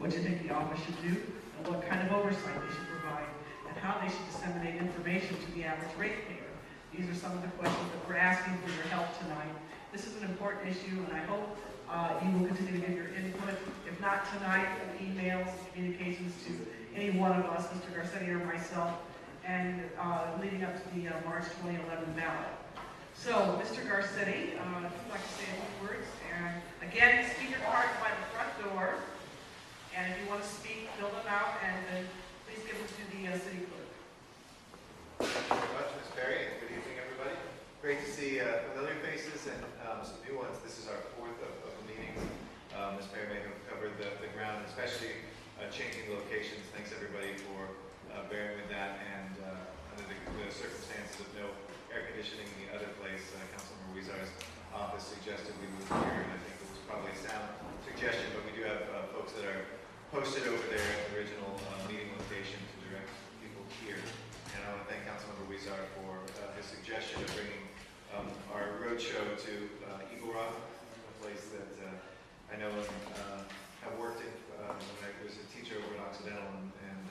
what you think the office should do, and what kind of oversight they should provide, and how they should disseminate information to the average ratepayer. These are some of the questions that we're asking for your help tonight. This is an important issue, and I hope you will continue to give your input, if not tonight, in emails, communications to any one of us, Mr. Garcetti or myself, and leading up to the March 2011 ballot. So, Mr. Garcetti, if you'd like to say a few words, and again, speaker cards by the front door, and if you want to speak, fill them out, and then please give them to the city clerk. Thank you very much, Ms. Perry, and good evening, everybody. Great to see familiar faces and some new ones. This is our fourth of the meetings. Ms. Perry may have covered the ground, especially changing locations. Thanks, everybody, for bearing with that. And under the circumstances of no air conditioning in the other place, Councilmember Weezar's office suggested we move here, and I think it was probably a sound suggestion, but we do have folks that are posted over there at the original meeting location to direct people here. And I want to thank Councilmember Weezar for his suggestion of bringing our roadshow to Eagle Rock, a place that I know have worked in when I was a teacher over at Occidental, and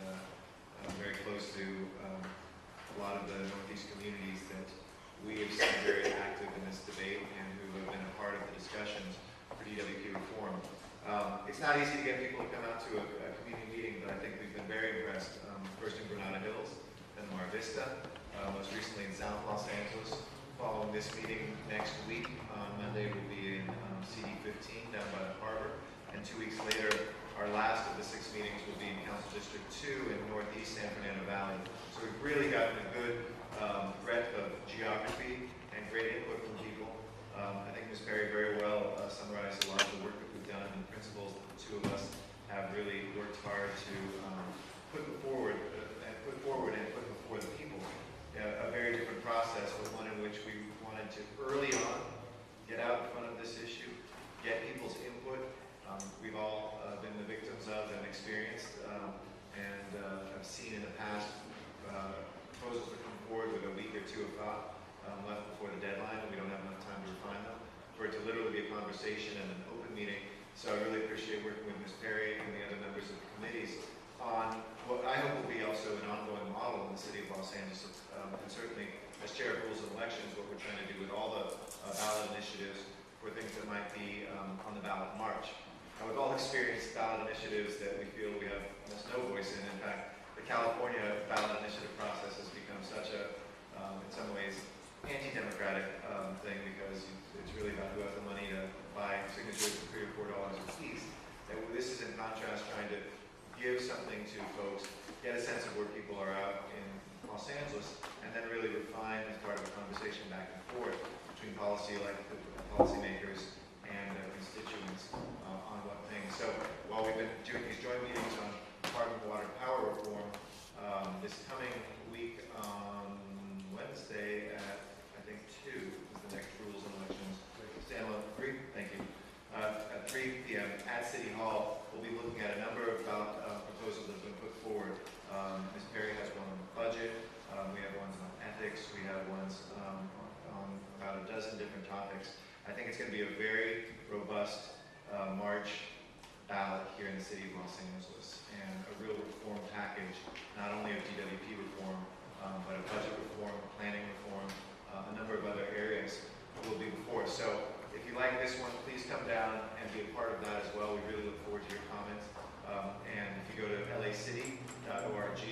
very close to a lot of the Northeast communities that we have seen very active in this debate and who have been a part of the discussions for DWP Reform. It's not easy to get people to come out to a community meeting, but I think we've been very impressed, first in Granada Hills, then Mar Vista, most recently in South Los Angeles. Following this meeting next week, on Monday, we'll be in CD15 down by the harbor, and 2 weeks later, our last of the 6 meetings will be in Council District 2 in Northeast San Fernando Valley. So we've really gotten a good breadth of geography and great input from people. I think Ms. Perry very well summarized a lot of the work that we've done and principles that the two of us have really worked hard to put forward and put before the people. A very different process, but one in which we wanted to early on get out in front of this issue, get people's input. We've all been the victims of and experienced and have seen in the past proposals that come forward with a week or two of thought left before the deadline, and we don't have enough time to refine them, for it to literally be a conversation and an open meeting. So I really appreciate working with Ms. Perry and the other members of the committees on what I hope will be also an ongoing model in the city of Los Angeles, and certainly as chair of rules and elections, what we're trying to do with all the ballot initiatives for things that might be on the ballot in March. Now, we've all experienced ballot initiatives that we feel we have almost no voice in. In fact, the California ballot initiative process has become such a, in some ways, anti-democratic thing, because it's really about who has the money to buy signatures for $3 or $4 a piece. And this is in contrast trying to give something to folks, get a sense of where people are out in Los Angeles, and then really refine as part of a conversation back and forth between policymakers and constituents on what things. So while we've been doing these joint meetings on Department of Water Power Reform, this coming week on Wednesday at, I think, 2 is the next rules and elections. Stand on 3, thank you. At 3 p.m. at City Hall, we'll be looking at a number of proposals that have been put forward. Ms. Perry has one on the budget. We have ones on ethics. We have ones on about a dozen different topics. I think it's going to be a very robust March ballot here in the city of Los Angeles, and a real reform package, not only of DWP reform, but a budget reform, planning reform, a number of other areas will be before us. So if you like this one, please come down and be a part of that as well. We really look forward to your comments. And if you go to lacity.org,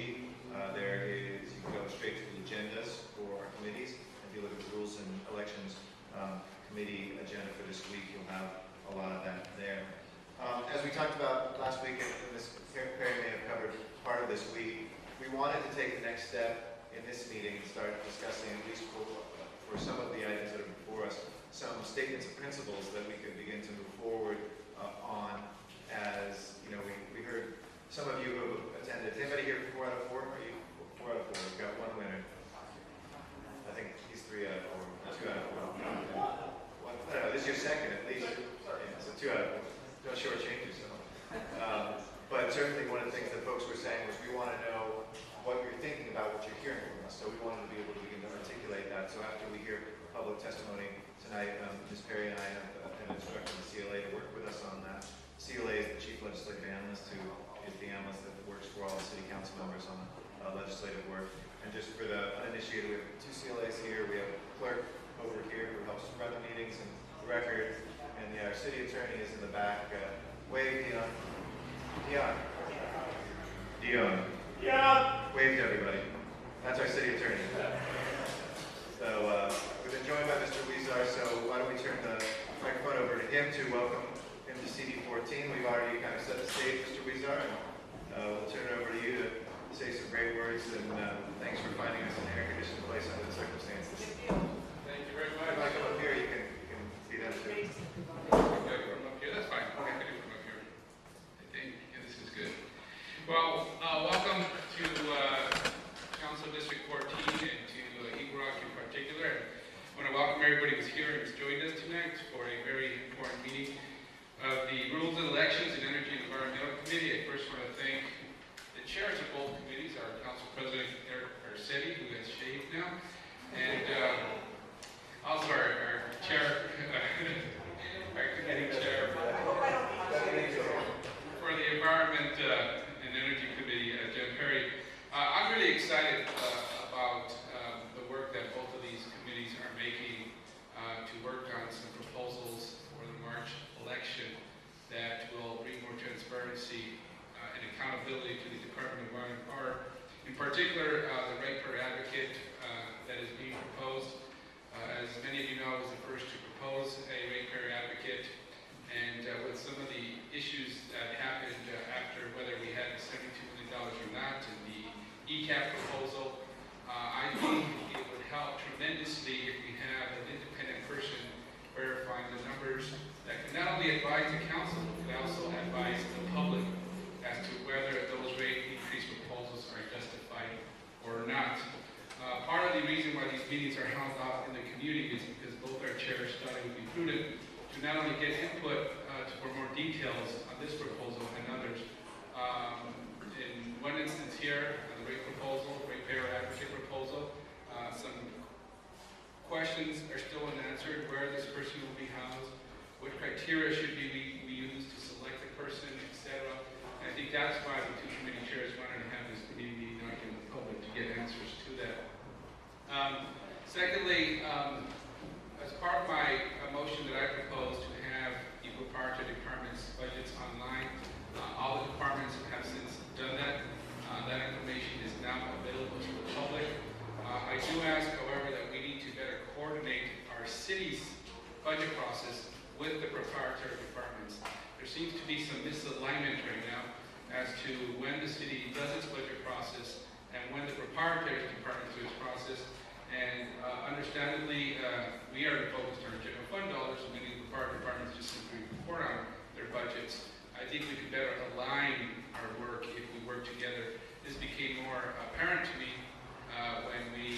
there is, you can go straight to the agendas for our committees. If you look at the Rules and Elections Committee agenda for this week, you'll have a lot of that there. As we talked about last week, and Ms. Perry may have covered part of this week, we wanted to take the next step in this meeting and start discussing, at least for some of the items that are before us, some statements of principles that we could begin to move forward on. As you know, we heard some of you who have attended. Is anybody here 4 out of 4? Are you 4 out of 4? We've got one winner. I think he's 3 out of 4. 2 out of 4. One, I don't know, this is your second at least. Yeah, so 2 out of 4. Don't shortchange yourself. But certainly one of the things that folks were saying was we want to know what you're thinking about what you're hearing from us. So we wanted to be able to begin to articulate that. So after we hear public testimony tonight, Ms. Perry and I have instructed the CLA to work with us on that. CLA is the Chief Legislative Analyst, who And just for the uninitiated, we have 2 CLAs here. We have a clerk over here who helps run the meetings and the record. And our city attorney is in the back. Wave, Dion. Dion. Dion. Yeah. Wave to everybody. That's our city attorney. So we've been joined by Mr. Weezar, so why don't we turn the microphone over to him to welcome him to CD14. We've already kind of set the stage, Mr. Weezar, and we'll turn it over to you to say some great words, and thanks for finding us an air-conditioned place under the circumstances. Thank you very much. If I come up here, you can see that too. Okay, from up here, that's fine. Okay, I can do from up here. I think this is good. Well, welcome to Council District 14 and to Eagle Rock in particular. I want to welcome everybody who's here and who's joined us tonight for a very important meeting of the Rules and Elections and Energy and Environmental Committee. I first want to thank the chairs of both committees, our Council President Eric Garcetti, who has shaved now, and also our chair, our committee chair for the Environment and Energy Committee, Jen Perry. I'm really excited about the work that both of these committees are making to work on some proposals for the March election that will bring more transparency and accountability to the Department of Environment and Power. In particular, the ratepayer advocate that is being proposed. As many of you know, I was the first to propose a ratepayer advocate, and with some of the issues that happened after whether we had $72 million or not, and the ECAP proposal, I think it would help tremendously if we have an independent person verifying the numbers that can not only advise the council, but can also advise the public as to whether those rate increase proposals are justified or not. Part of the reason why these meetings are held out in the community is because both our chairs thought it would be prudent to not only get input for more details on this proposal and others. In one instance here, the rate proposal, ratepayer advocate proposal, some questions are still unanswered: where this person will be housed, what criteria should we use to select the person, etc. And I think that's why the 2 committee chairs wanted to have this committee meeting out in the public to get answers to that. Secondly, as part of my motion that I proposed to have equal power to departments' budgets online, all the departments have since done that. That information is now available to the public. I do ask, however, that we need to better coordinate our city's budget process with the proprietary departments. There seems to be some misalignment right now as to when the city does its budget process and when the proprietary departments do its process. And understandably, we are focused on general fund dollars, and we need the proprietary departments to simply report on their budgets. I think we could better align our work if we work together. This became more apparent to me when the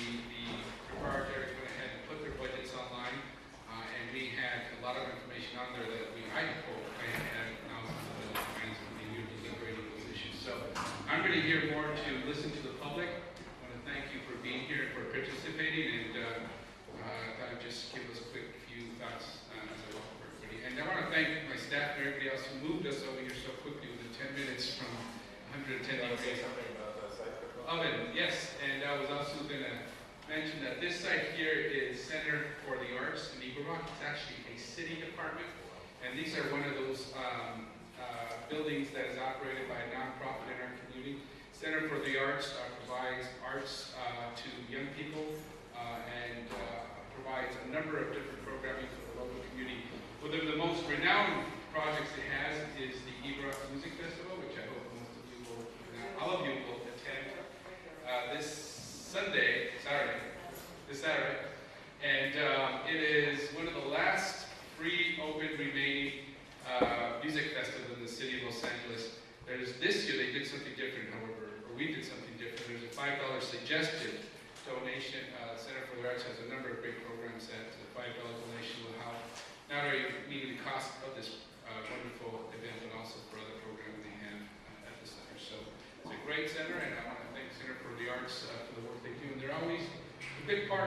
proprietaries went ahead and put their budgets online, and we had a lot of information on there that I had announced to the finance committee deliberating those issues. So I'm going to hear more to listen to the public. I want to thank you for being here and for participating, and I'll just give us a quick few thoughts as I welcome everybody. And I want to thank my staff and everybody else who moved us over here so quickly within 10 minutes from 110 degrees. Oven, yes, and I was also going to mention that this site here is Center for the Arts in Eagle Rock. It's actually a city department, and these are one of those buildings that is operated by a nonprofit in our community. Center for the Arts provides arts to young people and provides a number of different programming for the local community. One of the most renowned projects it has is the Eagle Rock Music Festival, which I hope most of you will, all of you will attend this Saturday, and it is one of the last free, open, remaining music festivals in the city of Los Angeles. This year they did something different, however, or we did something different. There's a $5 suggested donation. Center for the Arts has a number of great programs that the $5 donation will help not only meeting the cost of this wonderful event, but also for other programs they have at the center. So it's a great center, and I want to thank the Center for the Arts for the work they do. And they're always a big part